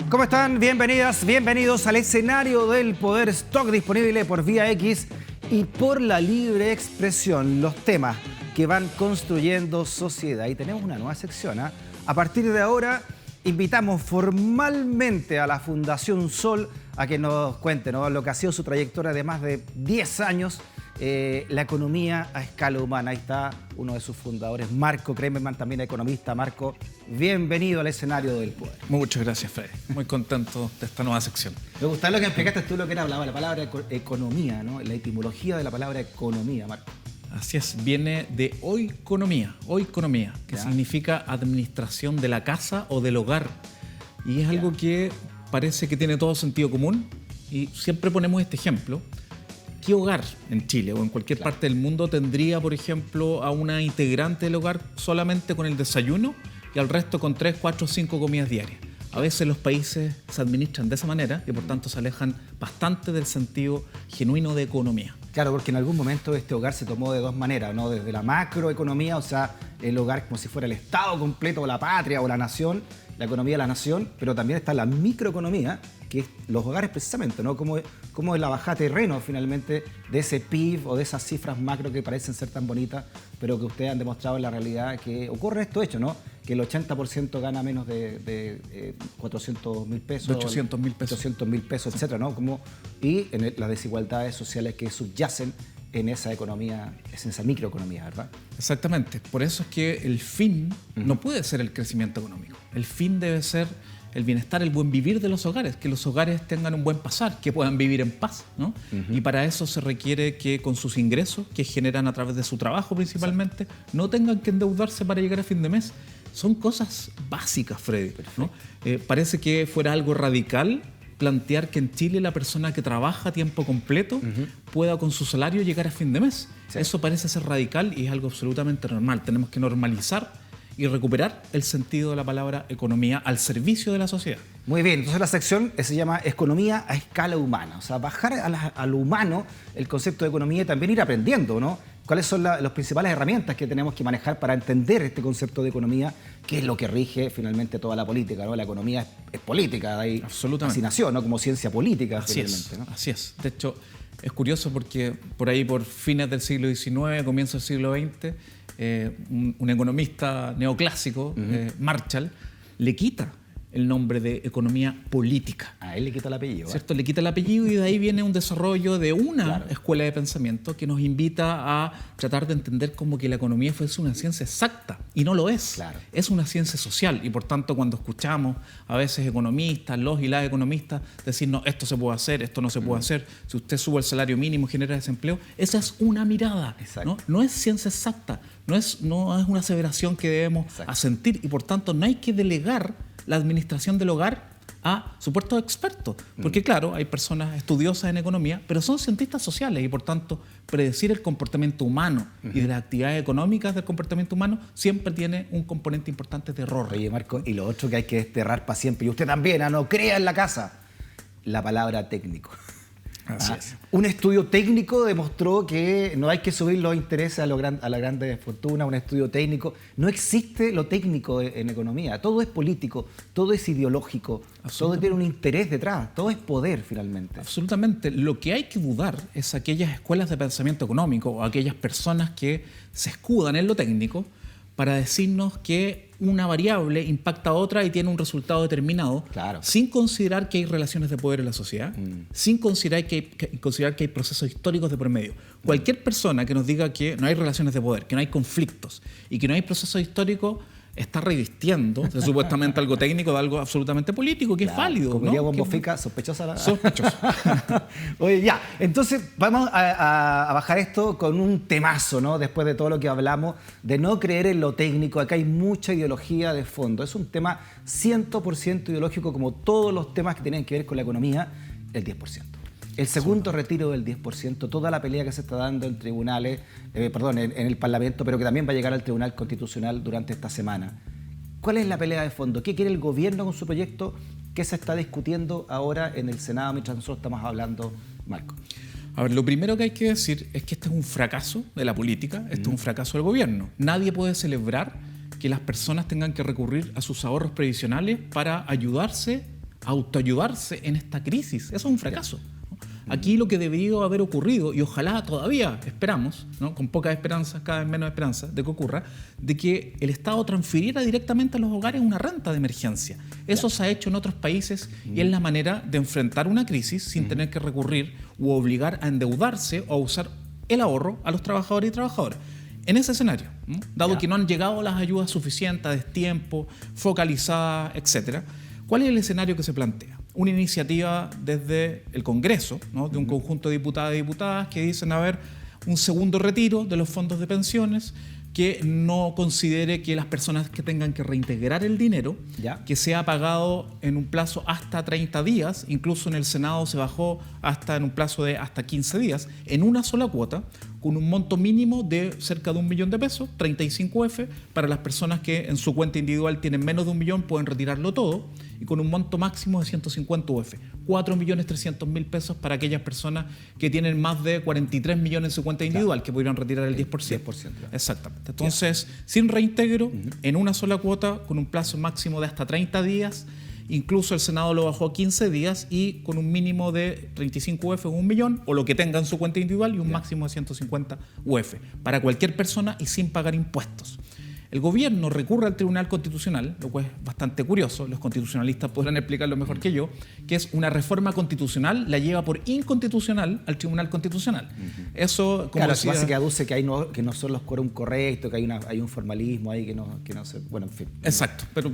¿Cómo están? Bienvenidas, bienvenidos al escenario del Poder Stock, disponible por Vía X y por la libre expresión. Los temas que van construyendo sociedad. Y tenemos una nueva sección, ¿eh? A partir de ahora, invitamos formalmente a la Fundación Sol a que nos cuente, ¿no?, lo que ha sido su trayectoria de más de 10 años, la economía a escala humana. Ahí está uno de sus fundadores, Marco Kremerman, también economista. Marco, bienvenido al escenario del Poder. Muchas gracias, Freddy. Muy contento de esta nueva sección. Me gustó lo que explicaste tú, lo que era la palabra economía, ¿no? La etimología de la palabra economía, Marco. Así es, viene de oikonomía, que significa administración de la casa o del hogar. Y es algo que parece que tiene todo sentido común, y siempre ponemos este ejemplo. ¿Qué hogar en Chile o en cualquier parte del mundo tendría, por ejemplo, a una integrante del hogar solamente con el desayuno y al resto con 3, 4, 5 comidas diarias? A veces los países se administran de esa manera y por tanto se alejan bastante del sentido genuino de economía. Claro, porque en algún momento este hogar se tomó de dos maneras, ¿no? Desde la macroeconomía, o sea, el hogar como si fuera el Estado completo o la patria o la nación, la economía de la nación, pero también está la microeconomía, que es los hogares precisamente, ¿no? Como es la bajada de terreno finalmente de ese PIB o de esas cifras macro que parecen ser tan bonitas, pero que ustedes han demostrado en la realidad que ocurre esto hecho, ¿no? Que el 80% gana menos de 400.000 pesos. De 800.000 pesos. 800.000 pesos, etcétera, ¿no? Y en las desigualdades sociales que subyacen en esa economía, en esa microeconomía, ¿verdad? Exactamente. Por eso es que el fin no puede ser el crecimiento económico. El fin debe ser el bienestar, el buen vivir de los hogares, que los hogares tengan un buen pasar, que puedan vivir en paz, ¿no? Y para eso se requiere que con sus ingresos, que generan a través de su trabajo principalmente, no tengan que endeudarse para llegar a fin de mes. Son cosas básicas, Freddy, ¿no? Parece que fuera algo radical plantear que en Chile la persona que trabaja a tiempo completo pueda con su salario llegar a fin de mes. Sí. Eso parece ser radical y es algo absolutamente normal. Tenemos que normalizar y recuperar el sentido de la palabra economía al servicio de la sociedad. Muy bien, entonces la sección se llama Economía a escala humana. O sea, bajar a lo humano el concepto de economía y también ir aprendiendo, ¿no? ¿Cuáles son las principales herramientas que tenemos que manejar para entender este concepto de economía, que es lo que rige finalmente toda la política, ¿no? La economía es política, de ahí así nació, ¿no? Como ciencia política. Así es, ¿no? Así es. De hecho, es curioso porque por ahí, por fines del siglo XIX, comienzo del siglo XX, un economista neoclásico, Marshall, le quita el nombre de economía política. A él le quita el apellido. ¿Cierto? Le quita el apellido y de ahí viene un desarrollo de una escuela de pensamiento que nos invita a tratar de entender como que la economía fuese una ciencia exacta, y no lo es. Claro. Es una ciencia social, y por tanto cuando escuchamos a veces economistas, los y las economistas decir, no, esto se puede hacer, esto no se puede hacer, si usted sube el salario mínimo genera desempleo, esa es una mirada, ¿no? No es ciencia exacta, no es una aseveración que debemos asentir, y por tanto no hay que delegar la administración del hogar a supuestos expertos. Porque claro, hay personas estudiosas en economía, pero son cientistas sociales y por tanto predecir el comportamiento humano y de las actividades económicas del comportamiento humano siempre tiene un componente importante de error. Oye, Marco, y lo otro que hay que desterrar para siempre, y usted también, no crea en la casa, la palabra técnico. Así es. Un estudio técnico demostró que no hay que subir los intereses a la grande fortuna. Un estudio técnico. No existe lo técnico en economía. Todo es político, todo es ideológico, todo tiene un interés detrás, todo es poder finalmente. Absolutamente. Lo que hay que dudar es aquellas escuelas de pensamiento económico o aquellas personas que se escudan en lo técnico para decirnos que una variable impacta a otra y tiene un resultado determinado, sin considerar que hay relaciones de poder en la sociedad, sin considerar que hay procesos históricos de por medio. Cualquier persona que nos diga que no hay relaciones de poder, que no hay conflictos y que no hay procesos históricos, está revistiendo de supuestamente algo técnico de algo absolutamente político, que es válido. Como diría Bombo Fica, sospechosa. Sospechosa. Oye, ya, entonces vamos a bajar esto con un temazo, ¿no? Después de todo lo que hablamos, de no creer en lo técnico. Acá hay mucha ideología de fondo. Es un tema 100% ideológico, como todos los temas que tienen que ver con la economía, el 10%. El segundo retiro del 10%, toda la pelea que se está dando en tribunales, en el Parlamento, pero que también va a llegar al Tribunal Constitucional durante esta semana. ¿Cuál es la pelea de fondo? ¿Qué quiere el gobierno con su proyecto? ¿Qué se está discutiendo ahora en el Senado mientras nosotros estamos hablando, Marco? A ver, lo primero que hay que decir es que este es un fracaso de la política, este es un fracaso del gobierno. Nadie puede celebrar que las personas tengan que recurrir a sus ahorros previsionales para ayudarse autoayudarse en esta crisis. Eso es un fracaso. Aquí lo que debería haber ocurrido, y ojalá todavía esperamos, ¿no? Con pocas esperanzas, cada vez menos esperanzas de que ocurra, de que el Estado transfiriera directamente a los hogares una renta de emergencia. Eso se ha hecho en otros países y es la manera de enfrentar una crisis sin tener que recurrir u obligar a endeudarse o a usar el ahorro a los trabajadores y trabajadoras. En ese escenario, ¿no? Dado que no han llegado las ayudas suficientes, a destiempo, focalizadas, etc., ¿cuál es el escenario que se plantea? Una iniciativa desde el Congreso, ¿no? De un conjunto de diputados y diputadas que dicen haber un segundo retiro de los fondos de pensiones que no considere que las personas que tengan que reintegrar el dinero, que sea pagado en un plazo hasta 30 días, incluso en el Senado se bajó hasta en un plazo de hasta 15 días, en una sola cuota, con un monto mínimo de cerca de 1 millón de pesos, 35 UF, para las personas que en su cuenta individual tienen menos de 1 millón, pueden retirarlo todo, y con un monto máximo de 150 UF, 4.300.000 pesos para aquellas personas que tienen más de 43 millones en su cuenta individual, que podrían retirar el 10%. Exactamente. Entonces, sin reintegro, en una sola cuota, con un plazo máximo de hasta 30 días, incluso el Senado lo bajó a 15 días y con un mínimo de 35 UF o 1 millón, o lo que tenga en su cuenta individual, y un máximo de 150 UF para cualquier persona y sin pagar impuestos. El gobierno recurre al Tribunal Constitucional, lo cual es bastante curioso, los constitucionalistas podrán explicarlo mejor que yo, que es una reforma constitucional, la lleva por inconstitucional al Tribunal Constitucional. Eso, como decía, básicamente aduce que no son los quórum correctos, que hay un formalismo ahí que no se... Bueno, en fin. Exacto, pero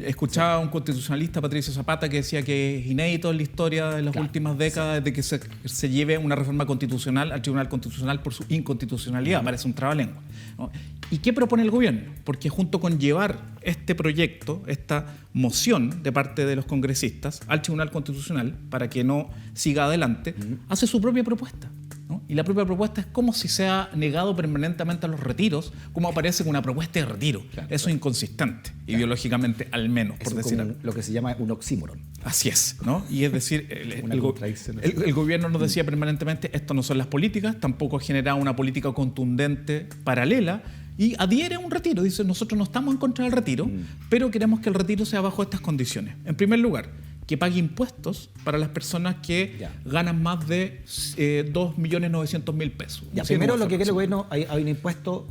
escuchaba a un constitucionalista, Patricio Zapata, que decía que es inédito en la historia de las últimas décadas de que se lleve una reforma constitucional al Tribunal Constitucional por su inconstitucionalidad, parece un trabalengua, ¿no? ¿Y qué propone el gobierno? Porque junto con llevar este proyecto, esta moción de parte de los congresistas al Tribunal Constitucional para que no siga adelante, hace su propia propuesta, ¿no? Y la propia propuesta es como si se ha negado permanentemente a los retiros, como aparece con una propuesta de retiro. Eso es inconsistente, ideológicamente al menos, por decir algo. Lo que se llama un oxímoron. Así es, ¿no? Y es decir, el gobierno nos decía permanentemente, esto no son las políticas, tampoco ha generado una política contundente paralela, y adhiere a un retiro. Dice, nosotros no estamos en contra del retiro, pero queremos que el retiro sea bajo estas condiciones. En primer lugar, que pague impuestos para las personas que ganan más de 2.900.000 pesos. Primero lo que quiere el gobierno, hay un impuesto,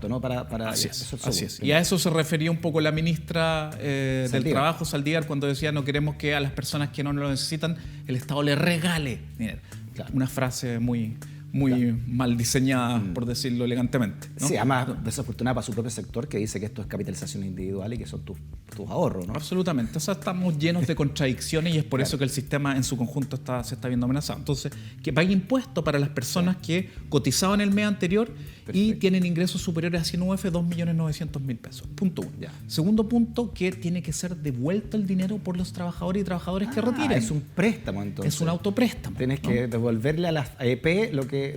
¿no? Así es. Y a eso se refería un poco la ministra del Trabajo, Saldívar, cuando decía, no queremos que a las personas que no lo necesitan, el Estado le regale. Miren, una frase muy mal diseñada, por decirlo elegantemente, ¿no? Sí, además desafortunada para su propio sector, que dice que esto es capitalización individual y que son tus ahorros, ¿no? Absolutamente. O sea, estamos llenos de contradicciones y es por eso que el sistema en su conjunto se está viendo amenazado. Entonces, que pague impuestos para las personas que cotizaban el mes anterior y tienen ingresos superiores a 100 UF, 2.900.000 pesos. Punto uno. Segundo punto, que tiene que ser devuelto el dinero por los trabajadores y trabajadoras que retiren. Es un préstamo, entonces. Es un autopréstamo. Tienes que devolverle a las AEP lo que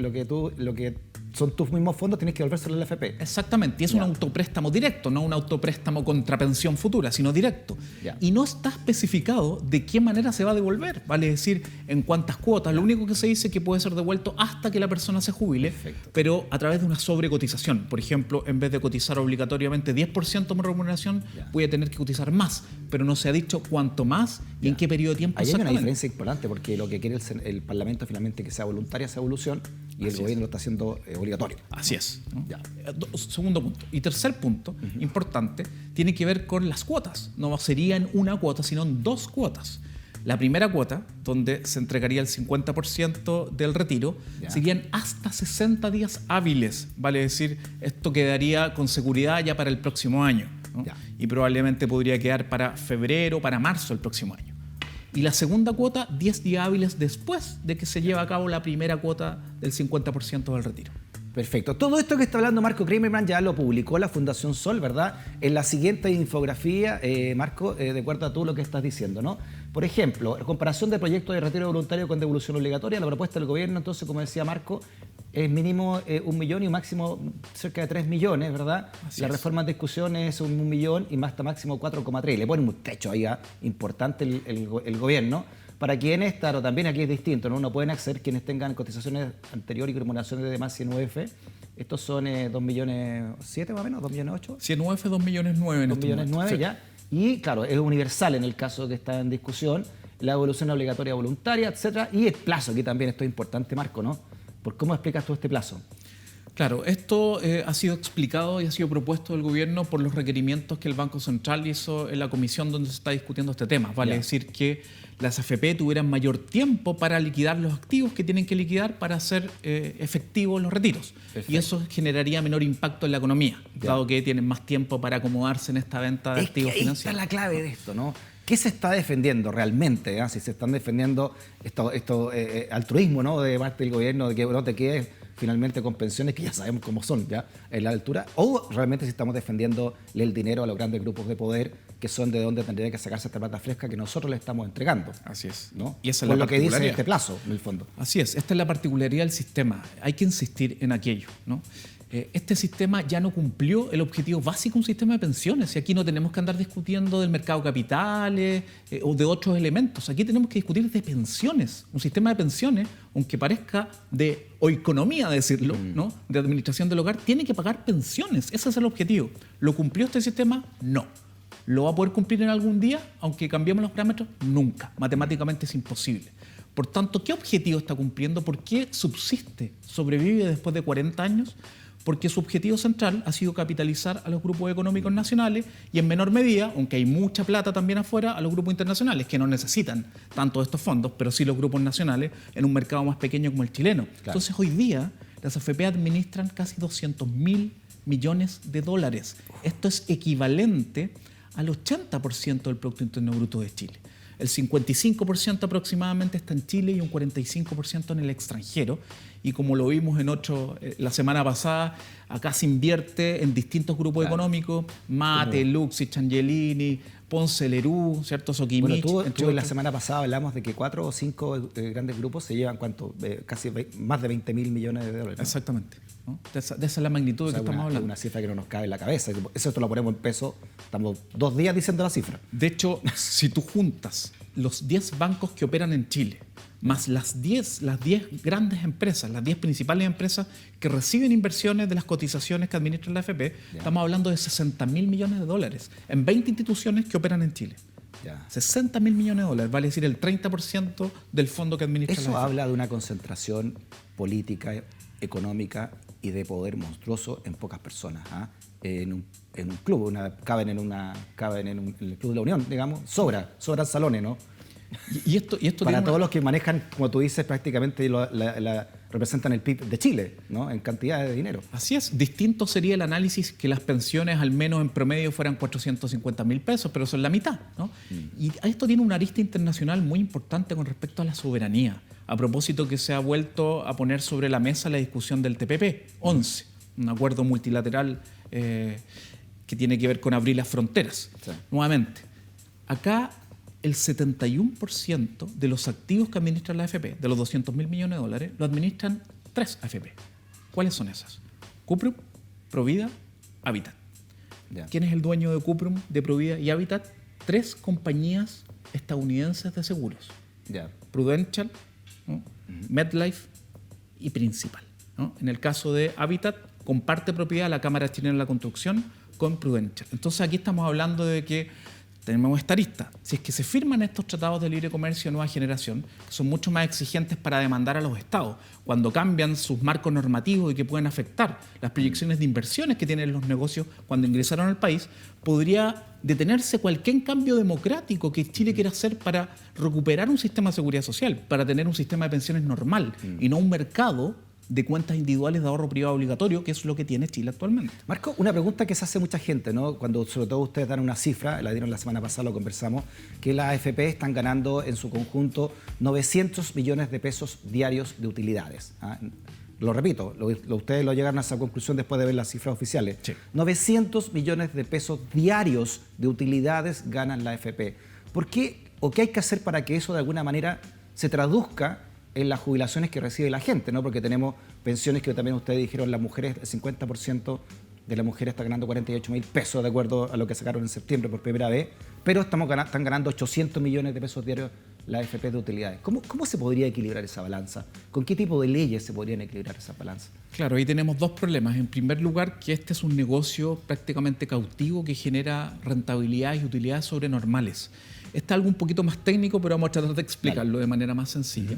son tus mismos fondos, tienes que devolvérselo a la AFP. Exactamente, y es un autopréstamo directo, no un autopréstamo contra pensión futura, sino directo. Y no está especificado de qué manera se va a devolver, vale decir, en cuántas cuotas. Lo único que se dice es que puede ser devuelto hasta que la persona se jubile, pero a través de una sobrecotización. Por ejemplo, en vez de cotizar obligatoriamente 10% de remuneración, puede tener que cotizar más, pero no se ha dicho cuánto más y en qué periodo de tiempo. Ahí hay una diferencia importante, porque lo que quiere el Parlamento finalmente que sea voluntaria esa evolución, y el gobierno lo está haciendo obligatorio. Así es, ¿no? Segundo punto. Y tercer punto, importante, tiene que ver con las cuotas. No sería en una cuota, sino en 2 cuotas. La primera cuota, donde se entregaría el 50% del retiro, serían hasta 60 días hábiles. Vale decir, esto quedaría con seguridad ya para el próximo año, ¿no? Y probablemente podría quedar para febrero, para marzo del próximo año. Y la segunda cuota, 10 días hábiles después de que se lleve a cabo la primera cuota del 50% del retiro. Perfecto. Todo esto que está hablando Marco Kramerman ya lo publicó la Fundación Sol, ¿verdad? En la siguiente infografía, Marco, de acuerdo a tú lo que estás diciendo, ¿no? Por ejemplo, comparación de proyectos de retiro voluntario con devolución obligatoria. La propuesta del gobierno, entonces, como decía Marco, es mínimo 1 millón y máximo cerca de 3 millones, ¿verdad? La reforma en discusión es 1 millón y hasta máximo 4,3. Le ponen un techo ahí importante el gobierno. Para quienes, claro, también aquí es distinto, ¿no? No pueden acceder quienes tengan cotizaciones anteriores y remuneraciones de más 100 UF. Estos son 2,7 millones más o menos, 2,8 millones. 100 UF, 2,9 millones. 2,9 millones ya. Y claro, es universal en el caso que está en discusión. la evolución obligatoria voluntaria, etcétera, y el plazo, que también esto es importante, Marco, ¿no? ¿Por cómo explicas tú este plazo? Claro, esto ha sido explicado y ha sido propuesto del gobierno por los requerimientos que el Banco Central hizo en la comisión donde se está discutiendo este tema. Vale decir que las AFP tuvieran mayor tiempo para liquidar los activos que tienen que liquidar para hacer efectivos los retiros. Perfecto. Y eso generaría menor impacto en la economía, dado que tienen más tiempo para acomodarse en esta venta de activos financieros. Esta es la clave de esto, ¿no? ¿Qué se está defendiendo realmente? Si se están defendiendo esto altruismo, ¿no?, de parte del gobierno, de que no te quedes finalmente con pensiones que ya sabemos cómo son, ya en la altura, o realmente si estamos defendiendo el dinero a los grandes grupos de poder, que son de donde tendría que sacarse esta plata fresca que nosotros le estamos entregando. Así es. ¿No? Y esa es por la lo que dice este plazo, en el fondo. Así es. Esta es la particularidad del sistema. Hay que insistir en aquello, ¿no? Este sistema ya no cumplió el objetivo básico de un sistema de pensiones. Y aquí no tenemos que andar discutiendo del mercado de capitales o de otros elementos. Aquí tenemos que discutir de pensiones. Un sistema de pensiones, aunque parezca de oikonomía decirlo, ¿no?, de administración del hogar, tiene que pagar pensiones. Ese es el objetivo. ¿Lo cumplió este sistema? No. ¿Lo va a poder cumplir en algún día, aunque cambiemos los parámetros? Nunca. Matemáticamente es imposible. Por tanto, ¿qué objetivo está cumpliendo? ¿Por qué subsiste, sobrevive después de 40 años? Porque su objetivo central ha sido capitalizar a los grupos económicos nacionales y en menor medida, aunque hay mucha plata también afuera, a los grupos internacionales que no necesitan tanto de estos fondos, pero sí los grupos nacionales en un mercado más pequeño como el chileno. Claro. Entonces hoy día las AFP administran casi 200.000 millones de dólares. Esto es equivalente al 80% del Producto Interno Bruto de Chile. El 55% aproximadamente está en Chile y un 45% en el extranjero. Y como lo vimos la semana pasada, acá se invierte en distintos grupos económicos: Mate, Luxich, Angelini, Ponce, Lerú, ¿cierto? Soquimich. Bueno, tú la semana pasada hablamos de que 4 o 5 grandes grupos se llevan, ¿cuánto? Casi más de 20.000 millones de dólares, ¿no? Exactamente, ¿no? De esa es la magnitud de que estamos hablando. Es una cifra que no nos cabe en la cabeza. Eso te lo ponemos en peso. Estamos 2 días diciendo la cifra. De hecho, si tú juntas los 10 bancos que operan en Chile, más las 10 grandes empresas, las 10 principales empresas que reciben inversiones de las cotizaciones que administra la AFP, estamos hablando de 60.000 millones de dólares en 20 instituciones que operan en Chile. 60.000 millones de dólares, vale decir el 30% del fondo que administra la AFP. Eso habla de una concentración política, económica y de poder monstruoso en pocas personas. En un club, caben en el Club de la Unión, digamos, sobran salones, ¿no? Y esto para todos los que manejan, como tú dices, prácticamente representan el PIB de Chile, ¿no?, en cantidad de dinero. Así es. Distinto sería el análisis que las pensiones al menos en promedio fueran 450.000 pesos, pero son la mitad, ¿no? Y esto tiene una arista internacional muy importante con respecto a la soberanía. A propósito que se ha vuelto a poner sobre la mesa la discusión del TPP-11, un acuerdo multilateral que tiene que ver con abrir las fronteras. Sí. Nuevamente, acá el 71% de los activos que administra la AFP, de los 200.000 millones de dólares, lo administran 3 AFP. ¿Cuáles son esas? Cuprum, Provida, Habitat. ¿Quién es el dueño de Cuprum, de Provida y Habitat? 3 compañías estadounidenses de seguros. Prudential, ¿no?, MetLife y Principal, ¿no? En el caso de Habitat, comparte propiedad la Cámara Chilena de la Construcción con Prudential. Entonces aquí estamos hablando de que tenemos esta arista. Si es que se firman estos tratados de libre comercio de nueva generación, que son mucho más exigentes para demandar a los estados, cuando cambian sus marcos normativos y que pueden afectar las proyecciones de inversiones que tienen los negocios cuando ingresaron al país, podría detenerse cualquier cambio democrático que Chile quiera hacer para recuperar un sistema de seguridad social, para tener un sistema de pensiones normal y no un mercado de cuentas individuales de ahorro privado obligatorio, que es lo que tiene Chile actualmente. Marco, una pregunta que se hace mucha gente, ¿no?, cuando sobre todo ustedes dan una cifra, la dieron la semana pasada, lo conversamos, que las AFP están ganando en su conjunto 900 millones de pesos diarios de utilidades. Lo repito, ustedes lo llegaron a esa conclusión después de ver las cifras oficiales. Sí. 900 millones de pesos diarios de utilidades ganan la AFP. ¿Por qué o qué hay que hacer para que eso de alguna manera se traduzca en las jubilaciones que recibe la gente, ¿no? Porque tenemos pensiones que también ustedes dijeron, las mujeres, el 50% de las mujeres está ganando 48.000 pesos, de acuerdo a lo que sacaron en septiembre por primera vez, pero están ganando 800 millones de pesos diarios la AFP de utilidades. ¿Cómo se podría equilibrar esa balanza? ¿Con qué tipo de leyes se podrían equilibrar esa balanza? Claro, ahí tenemos dos problemas. En primer lugar, que este es un negocio prácticamente cautivo que genera rentabilidades y utilidades sobrenormales. Está algo un poquito más técnico, pero vamos a tratar de explicarlo de manera más sencilla.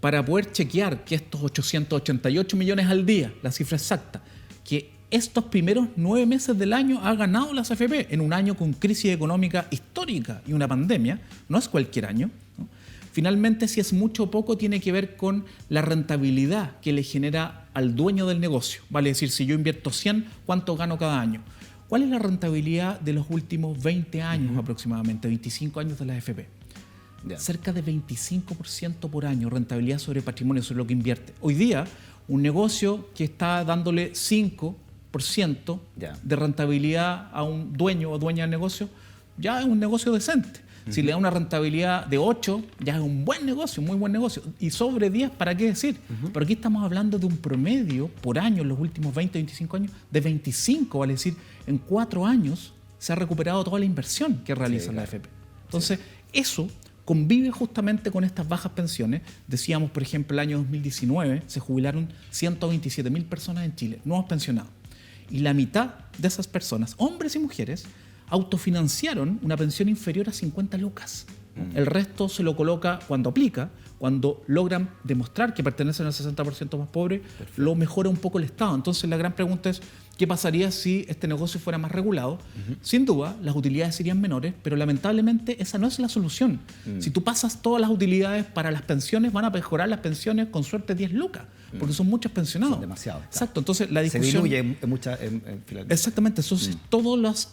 Para poder chequear que estos 888 millones al día, la cifra exacta, que estos primeros 9 meses del año ha ganado las AFP en un año con crisis económica histórica y una pandemia, no es cualquier año, ¿no? Finalmente, si es mucho o poco, tiene que ver con la rentabilidad que le genera al dueño del negocio. Vale decir, si yo invierto 100, ¿cuánto gano cada año? ¿Cuál es la rentabilidad de los últimos 20 años aproximadamente, 25 años de la AFP? Cerca de 25% por año, rentabilidad sobre patrimonio, sobre lo que invierte. Hoy día, un negocio que está dándole 5% de rentabilidad a un dueño o dueña del negocio, ya es un negocio decente. Si le da una rentabilidad de 8, ya es un buen negocio, muy buen negocio. Y sobre 10, ¿para qué decir? Pero aquí estamos hablando de un promedio por año en los últimos 20, 25 años de 25, vale decir, en 4 años se ha recuperado toda la inversión que realiza la AFP. Entonces, eso convive justamente con estas bajas pensiones. Decíamos, por ejemplo, el año 2019 se jubilaron 127.000 personas en Chile, nuevos pensionados. Y la mitad de esas personas, hombres y mujeres, autofinanciaron una pensión inferior a 50 lucas. El resto se lo coloca cuando aplica, cuando logran demostrar que pertenecen al 60% más pobre, lo mejora un poco el Estado. Entonces la gran pregunta es, ¿qué pasaría si este negocio fuera más regulado? Sin duda, las utilidades serían menores, pero lamentablemente esa no es la solución. Si tú pasas todas las utilidades para las pensiones, van a mejorar las pensiones con suerte 10 lucas, porque son muchos pensionados. Son demasiados. Exacto, entonces la discusión... Se diluye en muchas... Exactamente, entonces todos los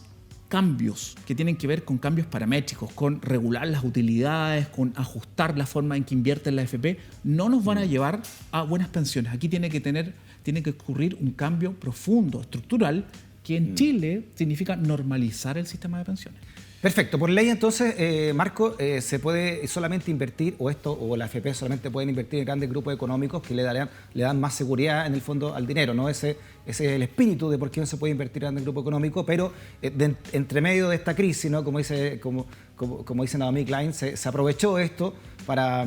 cambios que tienen que ver con cambios paramétricos, con regular las utilidades, con ajustar la forma en que invierte la AFP, no nos van a llevar a buenas pensiones. Aquí tiene que ocurrir un cambio profundo, estructural, que en Chile significa normalizar el sistema de pensiones. Perfecto. Por ley, entonces, Marco, se puede solamente invertir, o la AFP solamente pueden invertir en grandes grupos económicos que le dan más seguridad, en el fondo, al dinero, ¿no? Ese es el espíritu de por qué no se puede invertir en grandes grupos económicos, pero entre medio de esta crisis, ¿no? Como dice Naomi Klein, se aprovechó esto para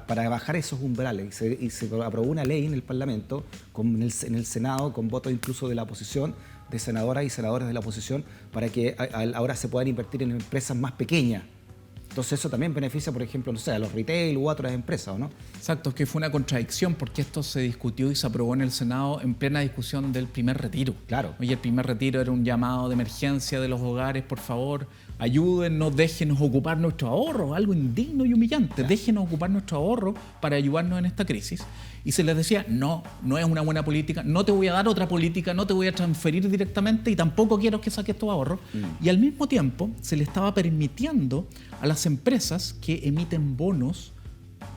bajar esos umbrales y se aprobó una ley en el Parlamento, en el Senado, con votos incluso de la oposición, de senadoras y senadores de la oposición, para que ahora se puedan invertir en empresas más pequeñas. Entonces eso también beneficia, por ejemplo, no sé, a los retail u otras empresas, ¿o no? Exacto, es que fue una contradicción porque esto se discutió y se aprobó en el Senado en plena discusión del primer retiro. Claro. Oye, el primer retiro era un llamado de emergencia de los hogares, por favor, ayúdennos, déjenos ocupar nuestro ahorro, algo indigno y humillante. Claro. Déjenos ocupar nuestro ahorro para ayudarnos en esta crisis. Y se les decía, no es una buena política, no te voy a dar otra política, no te voy a transferir directamente y tampoco quiero que saques tu ahorro. Y al mismo tiempo se le estaba permitiendo a las empresas que emiten bonos,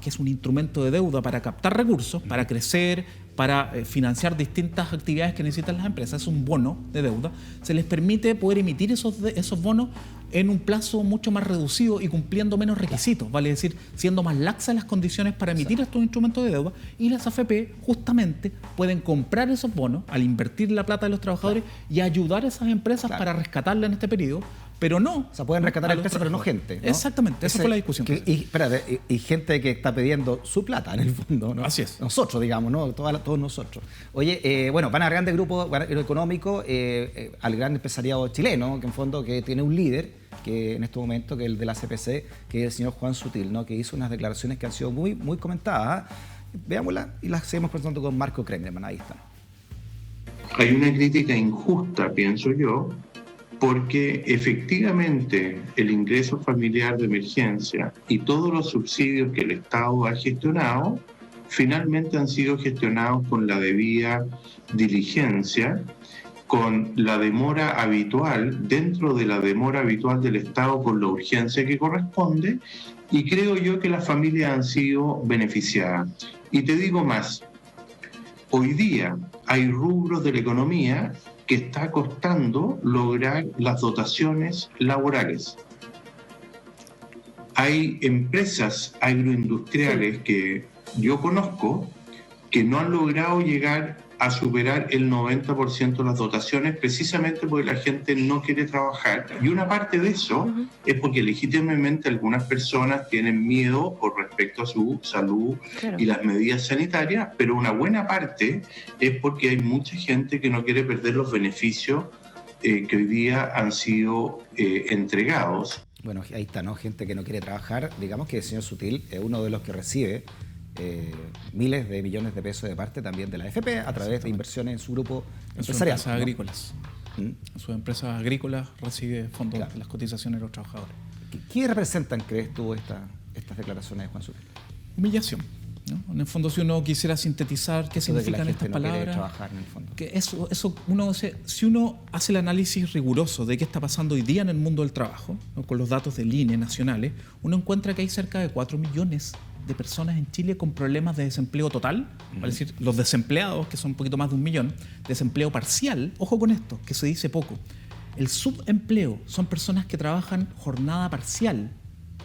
que es un instrumento de deuda para captar recursos, para crecer, para financiar distintas actividades que necesitan las empresas, es un bono de deuda, se les permite poder emitir esos bonos en un plazo mucho más reducido y cumpliendo menos requisitos, vale decir, siendo más laxas las condiciones para emitir estos instrumentos de deuda, y las AFP justamente pueden comprar esos bonos al invertir la plata de los trabajadores y ayudar a esas empresas para rescatarla en este periodo. Pero no. O sea, pueden rescatar a empresas, pero no gente, ¿no? Exactamente, esa fue la discusión. Y gente que está pidiendo su plata, en el fondo, ¿no? Así es. Nosotros, digamos, ¿no? Todos nosotros. Oye, bueno, van a grandes grupos económicos al gran empresariado chileno, que en fondo que tiene un líder, que en este momento, que es el de la CPC, que es el señor Juan Sutil, ¿no? Que hizo unas declaraciones que han sido muy, muy comentadas. Veámoslas y las seguimos presentando con Marco Kremerman. Ahí está. Hay una crítica injusta, pienso yo, porque efectivamente el ingreso familiar de emergencia y todos los subsidios que el Estado ha gestionado finalmente han sido gestionados con la debida diligencia, con la demora habitual, dentro de la demora habitual del Estado, con la urgencia que corresponde, y creo yo que las familias han sido beneficiadas. Y te digo más, hoy día hay rubros de la economía que está costando lograr las dotaciones laborales. Hay empresas agroindustriales que yo conozco que no han logrado llegar a superar el 90% de las dotaciones, precisamente porque la gente no quiere trabajar. Y una parte de eso es porque legítimamente algunas personas tienen miedo con respecto a su salud y las medidas sanitarias, pero una buena parte es porque hay mucha gente que no quiere perder los beneficios que hoy día han sido entregados. Bueno, ahí está, ¿no? Gente que no quiere trabajar. Digamos que el señor Sutil es uno de los que recibe miles de millones de pesos de parte también de la AFP a través de inversiones en su grupo empresarial. En sus empresas agrícolas. En sus empresas agrícolas recibe fondos de las cotizaciones de los trabajadores. ¿Qué representan, crees tú, estas declaraciones de Juan Sutil? Humillación, ¿no? En el fondo, si uno quisiera sintetizar qué significan estas palabras, trabajar en el fondo. Que eso uno si uno hace el análisis riguroso de qué está pasando hoy día en el mundo del trabajo, ¿no? Con los datos del INE nacionales, uno encuentra que hay cerca de 4 millones de personas en Chile con problemas de desempleo total, es decir, los desempleados, que son un poquito más de 1 millón, desempleo parcial, ojo con esto, que se dice poco. El subempleo son personas que trabajan jornada parcial,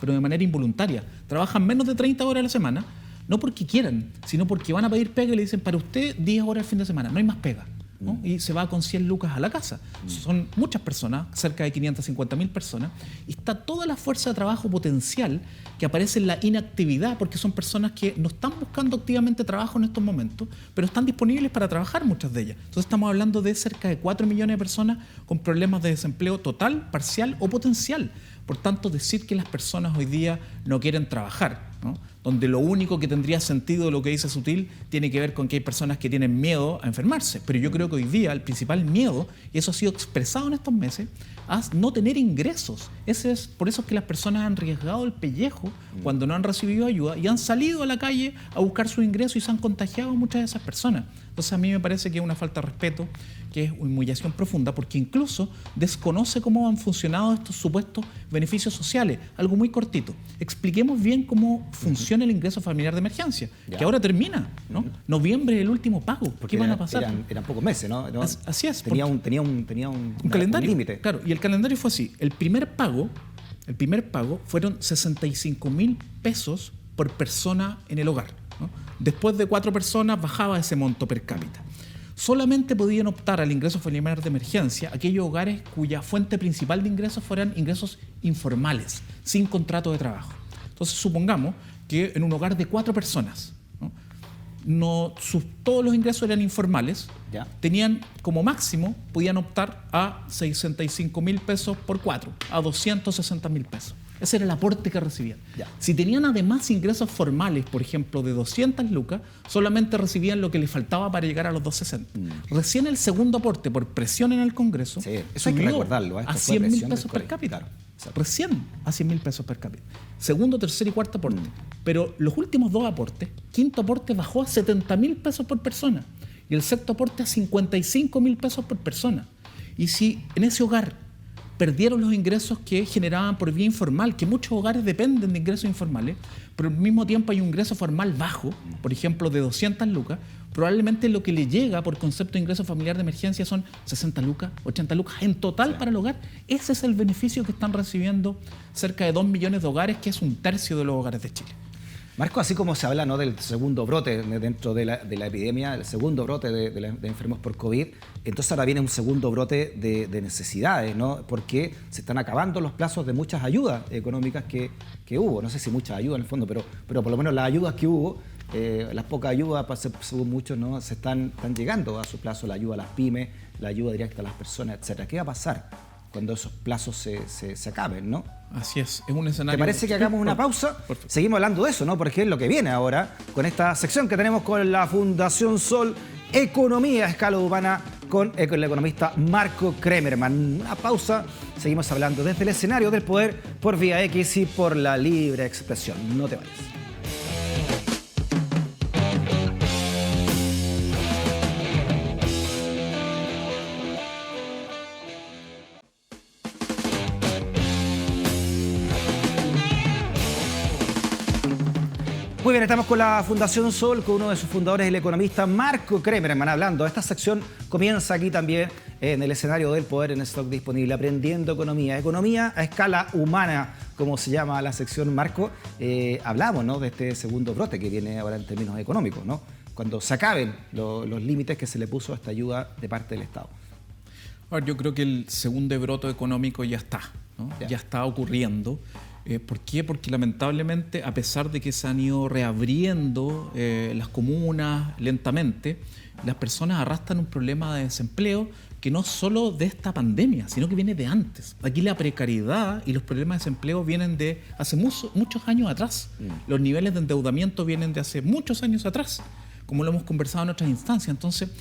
pero de manera involuntaria. Trabajan menos de 30 horas a la semana, no porque quieran, sino porque van a pedir pega y le dicen, para usted 10 horas el fin de semana, no hay más pega, ¿no? Y se va con 100 lucas a la casa. Son muchas personas, cerca de 550.000 personas, y está toda la fuerza de trabajo potencial que aparece en la inactividad, porque son personas que no están buscando activamente trabajo en estos momentos, pero están disponibles para trabajar, muchas de ellas. Entonces estamos hablando de cerca de 4 millones de personas con problemas de desempleo total, parcial o potencial. Por tanto, decir que las personas hoy día no quieren trabajar, ¿no? Donde lo único que tendría sentido de lo que dice Sutil tiene que ver con que hay personas que tienen miedo a enfermarse. Pero yo creo que hoy día el principal miedo, y eso ha sido expresado en estos meses, es no tener ingresos. Por eso es que las personas han arriesgado el pellejo cuando no han recibido ayuda y han salido a la calle a buscar su ingreso y se han contagiado a muchas de esas personas. Entonces a mí me parece que es una falta de respeto, que es una humillación profunda, porque incluso desconoce cómo han funcionado estos supuestos beneficios sociales. Algo muy cortito. Expliquemos bien cómo funciona el ingreso familiar de emergencia, que ahora termina, ¿no? Noviembre es el último pago. Porque ¿Qué van a pasar? Eran pocos meses, ¿no? Así es. Tenía un calendario. límite. Claro, y el calendario fue así. El primer pago fueron 65.000 pesos por persona en el hogar, ¿no? Después de 4 personas bajaba ese monto per cápita. Solamente podían optar al ingreso familiar de emergencia aquellos hogares cuya fuente principal de ingresos fueran ingresos informales, sin contrato de trabajo. Entonces, supongamos que en un hogar de 4 personas, todos los ingresos eran informales, tenían como máximo, podían optar a 65.000 pesos por 4, a 260.000 pesos. Ese era el aporte que recibían. Si tenían además ingresos formales, por ejemplo, de 200 lucas, solamente recibían lo que les faltaba para llegar a los 260. Recién el segundo aporte, por presión en el Congreso, eso hay que recordarlo, a 100.000 pesos per cápita. Recién a 100.000 pesos per cápita. Segundo, tercer y cuarto aporte. Pero los últimos 2 aportes, quinto aporte bajó a 70.000 pesos por persona y el sexto aporte a 55.000 pesos por persona. Y si en ese hogar perdieron los ingresos que generaban por vía informal, que muchos hogares dependen de ingresos informales, pero al mismo tiempo hay un ingreso formal bajo, por ejemplo, de 200 lucas, probablemente lo que le llega por concepto de ingreso familiar de emergencia son 60 lucas, 80 lucas en total para el hogar. Ese es el beneficio que están recibiendo cerca de 2 millones de hogares, que es un tercio de los hogares de Chile. Marco, así como se habla, ¿no?, del segundo brote dentro de la epidemia, el segundo brote de enfermos por COVID, entonces ahora viene un segundo brote de necesidades, ¿no? Porque se están acabando los plazos de muchas ayudas económicas que hubo. No sé si muchas ayudas en el fondo, pero por lo menos las ayudas que hubo, las pocas ayudas, según muchos, ¿no?, están llegando a su plazo, la ayuda a las pymes, la ayuda directa a las personas, etcétera. ¿Qué va a pasar cuando esos plazos se acaben, no? Así es un escenario... ¿Te parece que hagamos una pausa? Perfecto. Seguimos hablando de eso, ¿no? Porque es lo que viene ahora con esta sección que tenemos con la Fundación Sol, Economía a Escala Humana, con el economista Marco Kremerman. Una pausa, seguimos hablando desde el escenario del poder por Vía X y por la libre expresión. No te vayas. Muy bien, estamos con la Fundación Sol, con uno de sus fundadores, el economista Marco Kremerman, hablando. Esta sección comienza aquí también en el escenario del poder en Stock Disponible, aprendiendo economía. Economía a escala humana, como se llama la sección, Marco. Hablamos, ¿no?, de este segundo brote que viene ahora en términos económicos, ¿no? cuando se acaben los límites que se le puso a esta ayuda de parte del Estado. Ahora, yo creo que el segundo brote económico ya está, ¿no? Ya está ocurriendo. ¿Por qué? Porque lamentablemente, a pesar de que se han ido reabriendo las comunas lentamente, las personas arrastran un problema de desempleo que no solo de esta pandemia, sino que viene de antes. Aquí la precariedad y los problemas de desempleo vienen de hace muchos años atrás. Los niveles de endeudamiento vienen de hace muchos años atrás, como lo hemos conversado en otras instancias. Entonces,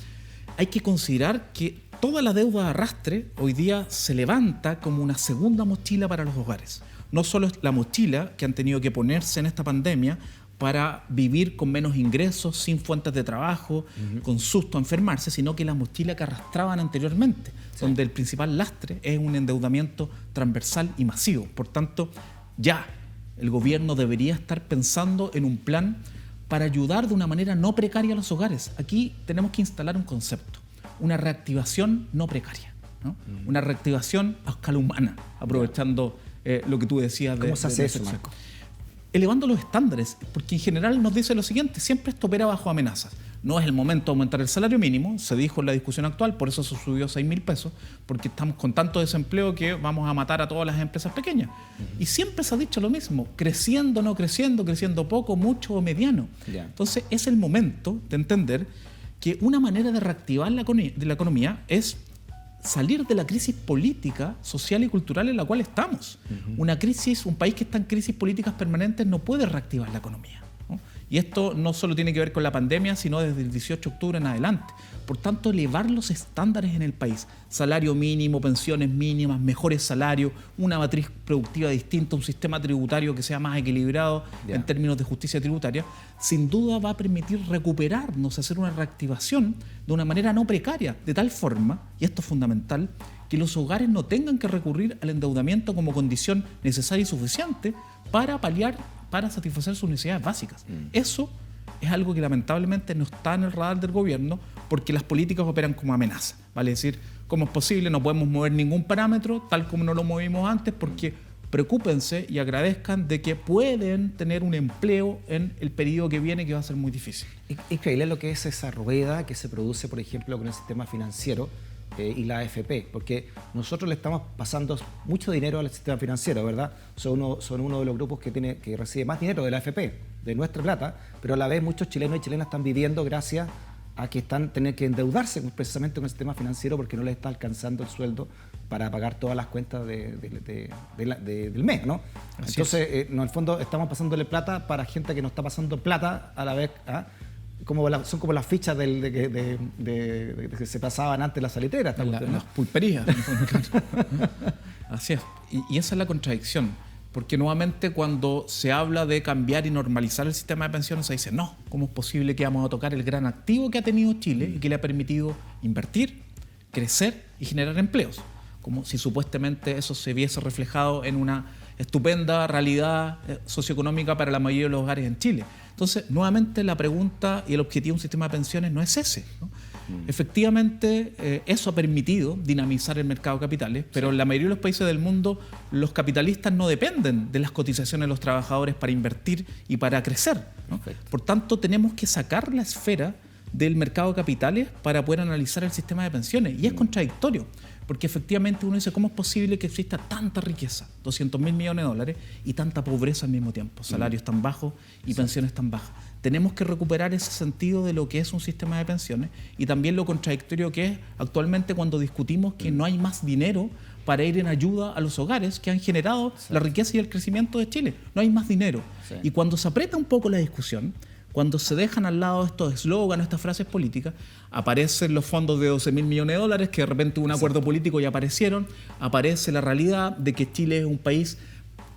hay que considerar que toda la deuda de arrastre hoy día se levanta como una segunda mochila para los hogares. No solo es la mochila que han tenido que ponerse en esta pandemia para vivir con menos ingresos, sin fuentes de trabajo, con susto a enfermarse, sino que la mochila que arrastraban anteriormente, donde el principal lastre es un endeudamiento transversal y masivo. Por tanto, ya el gobierno debería estar pensando en un plan para ayudar de una manera no precaria a los hogares. Aquí tenemos que instalar un concepto, una reactivación no precaria, ¿no? Una reactivación a escala humana, aprovechando lo que tú decías. ¿Cómo se hace eso, Marco? Elevando los estándares, porque en general nos dice lo siguiente: siempre esto opera bajo amenazas. No es el momento de aumentar el salario mínimo, se dijo en la discusión actual, por eso se subió 6.000 pesos, porque estamos con tanto desempleo que vamos a matar a todas las empresas pequeñas. Y siempre se ha dicho lo mismo: creciendo, no creciendo, creciendo poco, mucho o mediano. Entonces es el momento de entender que una manera de reactivar la economía es salir de la crisis política, social y cultural en la cual estamos. Un país que está en crisis políticas permanentes no puede reactivar la economía, ¿no? Y esto no solo tiene que ver con la pandemia, sino desde el 18 de octubre en adelante. Por tanto, elevar los estándares en el país: salario mínimo, pensiones mínimas, mejores salarios, una matriz productiva distinta, un sistema tributario que sea más equilibrado en términos de justicia tributaria, sin duda va a permitir recuperarnos, hacer una reactivación de una manera no precaria, de tal forma, y esto es fundamental, que los hogares no tengan que recurrir al endeudamiento como condición necesaria y suficiente para satisfacer sus necesidades básicas. Eso es algo que lamentablemente no está en el radar del gobierno, porque las políticas operan como amenaza. Vale decir, ¿cómo es posible? No podemos mover ningún parámetro tal como no lo movimos antes, porque preocúpense y agradezcan de que pueden tener un empleo en el periodo que viene, que va a ser muy difícil. Increíble lo que es esa rueda que se produce, por ejemplo, con el sistema financiero y la AFP, porque nosotros le estamos pasando mucho dinero al sistema financiero, ¿verdad? Son uno de los grupos que recibe más dinero de la AFP, de nuestra plata, pero a la vez muchos chilenos y chilenas están viviendo gracias a que tienen que endeudarse precisamente con el sistema financiero, porque no les está alcanzando el sueldo para pagar todas las cuentas del mes, ¿no? Entonces, en el fondo estamos pasándole plata para gente que no está pasando plata a la vez, son como las fichas de que se pasaban antes las salitreras. Las pulperías. Así es. Y esa es la contradicción. Porque nuevamente, cuando se habla de cambiar y normalizar el sistema de pensiones, se dice: no, ¿cómo es posible que vamos a tocar el gran activo que ha tenido Chile y que le ha permitido invertir, crecer y generar empleos? Como si supuestamente eso se viese reflejado en una estupenda realidad socioeconómica para la mayoría de los hogares en Chile. Entonces, nuevamente, la pregunta y el objetivo de un sistema de pensiones no es ese, ¿no? Efectivamente, eso ha permitido dinamizar el mercado de capitales, pero en la mayoría de los países del mundo los capitalistas no dependen de las cotizaciones de los trabajadores para invertir y para crecer, ¿no? Por tanto, tenemos que sacar la esfera del mercado de capitales para poder analizar el sistema de pensiones. Y es contradictorio, porque efectivamente uno dice: ¿cómo es posible que exista tanta riqueza, 200.000 millones de dólares, y tanta pobreza al mismo tiempo, salarios tan bajos y pensiones tan bajas? Tenemos que recuperar ese sentido de lo que es un sistema de pensiones, y también lo contradictorio que es actualmente cuando discutimos que no hay más dinero para ir en ayuda a los hogares que han generado la riqueza y el crecimiento de Chile. No hay más dinero. Y cuando se aprieta un poco la discusión, cuando se dejan al lado estos eslóganes, estas frases políticas, aparecen los fondos de 12.000 millones de dólares que de repente un acuerdo político ya aparecieron, aparece la realidad de que Chile es un país,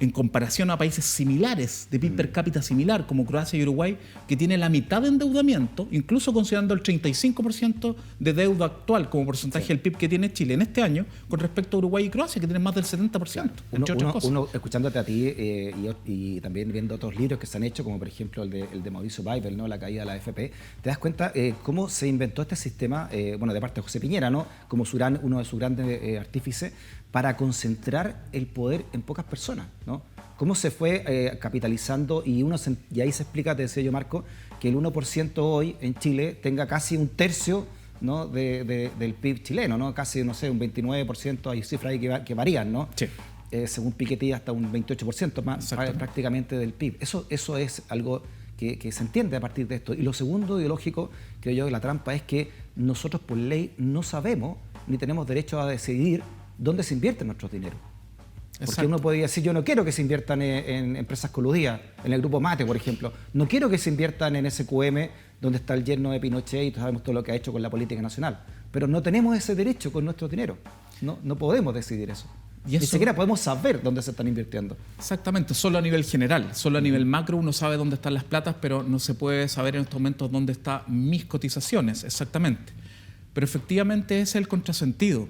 en comparación a países similares, de PIB per cápita similar, como Croacia y Uruguay, que tiene la mitad de endeudamiento, incluso considerando el 35% de deuda actual como porcentaje del PIB que tiene Chile en este año, con respecto a Uruguay y Croacia, que tienen más del 70%, entre otras cosas. Uno, escuchándote a ti y también viendo otros libros que se han hecho, como por ejemplo el de Mauricio Weibel, ¿no? La caída de la AFP, te das cuenta cómo se inventó este sistema, de parte de José Piñera, ¿no? Como uno de sus grandes artífices, para concentrar el poder en pocas personas, ¿no? cómo se fue capitalizando y ahí se explica, te decía yo, Marco, que el 1% hoy en Chile tenga casi un tercio, ¿no?, del PIB chileno, ¿no? Casi, no sé, un 29%, hay cifras ahí que varían, ¿no? Sí. Según Piketty, hasta un 28% más prácticamente del PIB. Eso es algo que se entiende a partir de esto. Y lo segundo ideológico, creo yo, que la trampa es que nosotros por ley no sabemos ni tenemos derecho a decidir dónde se invierte nuestro dinero. Porque uno podría decir, yo no quiero que se inviertan en empresas coludidas, en el Grupo Mate, por ejemplo. No quiero que se inviertan en SQM, donde está el yerno de Pinochet y sabemos todo lo que ha hecho con la política nacional. Pero no tenemos ese derecho con nuestro dinero. No podemos decidir eso. Ni siquiera podemos saber dónde se están invirtiendo. Exactamente, solo a nivel general, solo a nivel macro uno sabe dónde están las platas, pero no se puede saber en estos momentos dónde están mis cotizaciones, exactamente. Pero efectivamente ese es el contrasentido.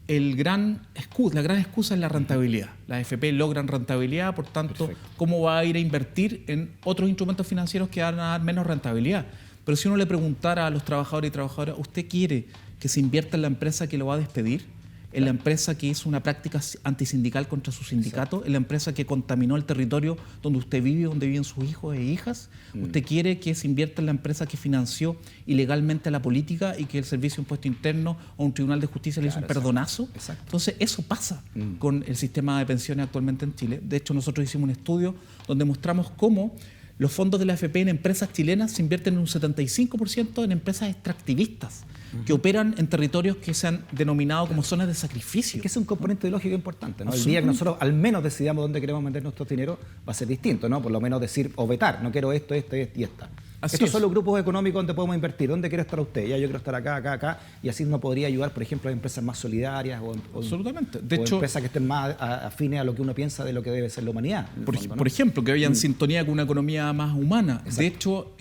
La gran excusa es la rentabilidad. Las AFP logran rentabilidad, por tanto, ¿cómo va a ir a invertir en otros instrumentos financieros que van a dar menos rentabilidad? Pero si uno le preguntara a los trabajadores y trabajadoras, ¿usted quiere que se invierta en la empresa que lo va a despedir? ¿En la empresa que hizo una práctica antisindical contra su sindicato? ¿En la empresa que contaminó el territorio donde usted vive, donde viven sus hijos e hijas? ¿Usted quiere que se invierta en la empresa que financió ilegalmente la política y que el Servicio de Impuesto Interno o un Tribunal de Justicia le hizo un perdonazo? Exacto. Entonces, eso pasa con el sistema de pensiones actualmente en Chile. De hecho, nosotros hicimos un estudio donde mostramos cómo los fondos de la AFP en empresas chilenas se invierten en un 75% en empresas extractivistas que operan en territorios que se han denominado como zonas de sacrificio. Es que es un componente ideológico importante, ¿no? El día que nosotros al menos decidamos dónde queremos meter nuestro dinero va a ser distinto, ¿no? Por lo menos decir o vetar, no quiero esto y esta. Estos son los grupos económicos donde podemos invertir. ¿Dónde quiere estar usted? Ya yo quiero estar acá. Y así nos podría ayudar, por ejemplo, a empresas más solidarias Absolutamente. De hecho, empresas que estén más afines a lo que uno piensa de lo que debe ser la humanidad. Por ejemplo, que vayan en sintonía con una economía más humana. Exacto. De hecho,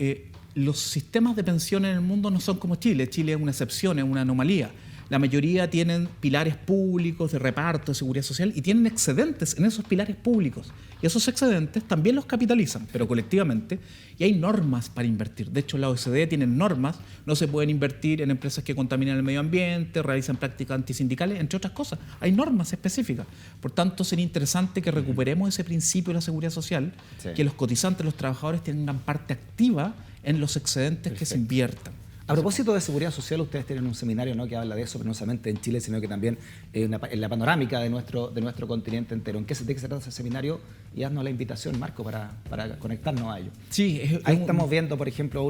los sistemas de pensiones en el mundo no son como Chile. Chile es una excepción, es una anomalía. La mayoría tienen pilares públicos de reparto, de seguridad social y tienen excedentes en esos pilares públicos. Y esos excedentes también los capitalizan, pero colectivamente. Y hay normas para invertir. De hecho, la OECD tiene normas. No se pueden invertir en empresas que contaminan el medio ambiente, realizan prácticas antisindicales, entre otras cosas. Hay normas específicas. Por tanto, sería interesante que recuperemos ese principio de la seguridad social, que los cotizantes, los trabajadores tengan parte activa en los excedentes que se inviertan. A propósito de seguridad social, ustedes tienen un seminario, ¿no?, que habla de eso, pero no solamente en Chile, sino que también en la panorámica de nuestro continente entero. ¿De qué se trata ese seminario? Y haznos la invitación, Marco, para conectarnos a ello. Sí, ahí estamos viendo, por ejemplo,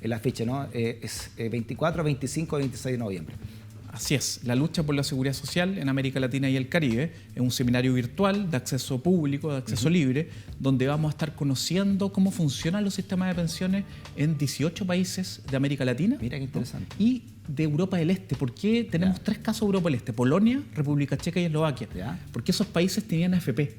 el afiche, ¿no? Es 24, 25 y 26 de noviembre. Así es, la lucha por la seguridad social en América Latina y el Caribe es un seminario virtual de acceso público, de acceso libre, donde vamos a estar conociendo cómo funcionan los sistemas de pensiones en 18 países de América Latina. Mira qué interesante. Y de Europa del Este. ¿Por qué tenemos 3 casos de Europa del Este? Polonia, República Checa y Eslovaquia. Porque esos países tenían AFP,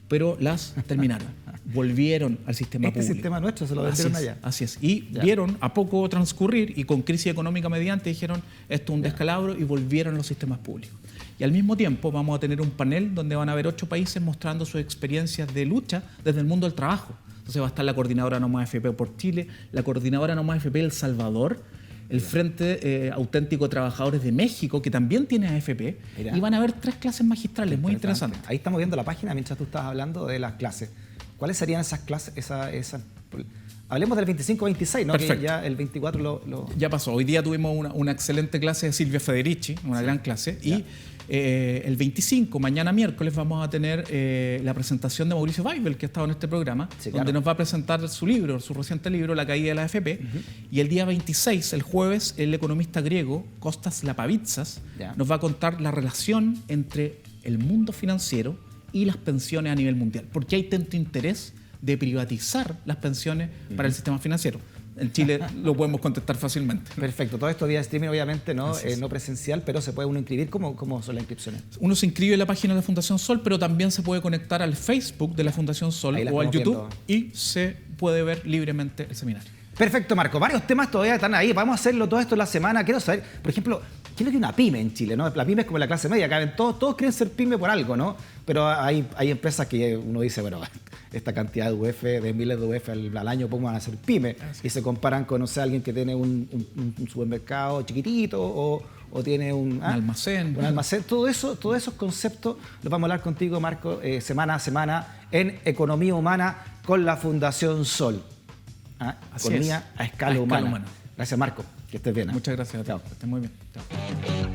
pero las terminaron. Volvieron al sistema público. Este sistema nuestro se lo vendieron allá. Así es. Y vieron a poco transcurrir y con crisis económica mediante dijeron esto es un descalabro y volvieron a los sistemas públicos. Y al mismo tiempo vamos a tener un panel donde van a haber 8 países mostrando sus experiencias de lucha desde el mundo del trabajo. Entonces va a estar la coordinadora No Más AFP por Chile, la coordinadora No Más AFP El Salvador, el Frente Auténtico de Trabajadores de México, que también tiene AFP, y van a haber 3 clases magistrales muy interesantes. Ahí estamos viendo la página mientras tú estabas hablando de las clases. ¿Cuáles serían esas clases? Hablemos del 25-26, ¿no? Perfecto. Que ya el 24 Ya pasó. Hoy día tuvimos una excelente clase de Silvia Federici, una gran clase, y el 25, mañana miércoles, vamos a tener la presentación de Mauricio Weibel, que ha estado en este programa, donde nos va a presentar su libro, su reciente libro, La caída de la AFP. Y el día 26, el jueves, el economista griego Kostas Lapavitsas nos va a contar la relación entre el mundo financiero y las pensiones a nivel mundial. ¿Por qué hay tanto interés de privatizar las pensiones para el sistema financiero? En Chile lo podemos contestar fácilmente. Perfecto. Todo esto vía streaming, obviamente, no presencial, pero se puede uno inscribir. ¿Cómo son las inscripciones? Uno se inscribe en la página de la Fundación Sol, pero también se puede conectar al Facebook de la Fundación Sol o al YouTube y se puede ver libremente el seminario. Perfecto, Marco. Varios temas todavía están ahí. Vamos a hacerlo todo esto en la semana. Quiero saber, por ejemplo, ¿qué es lo que es una pyme en Chile, ¿no? La pyme es como la clase media. Todos quieren ser pyme por algo, ¿no? Pero hay empresas que uno dice, bueno, esta cantidad de UF, de miles de UF al año, ¿cómo van a ser pyme? Y se comparan con, no sé, alguien que tiene un supermercado chiquitito o o tiene un almacén. Un almacén. Todos esos conceptos los vamos a hablar contigo, Marco, semana a semana en Economía Humana con la Fundación Sol. Economía a escala humana. Gracias, Marco. Que estés bien. Muchas gracias. Chao. Que estés muy bien. Chao.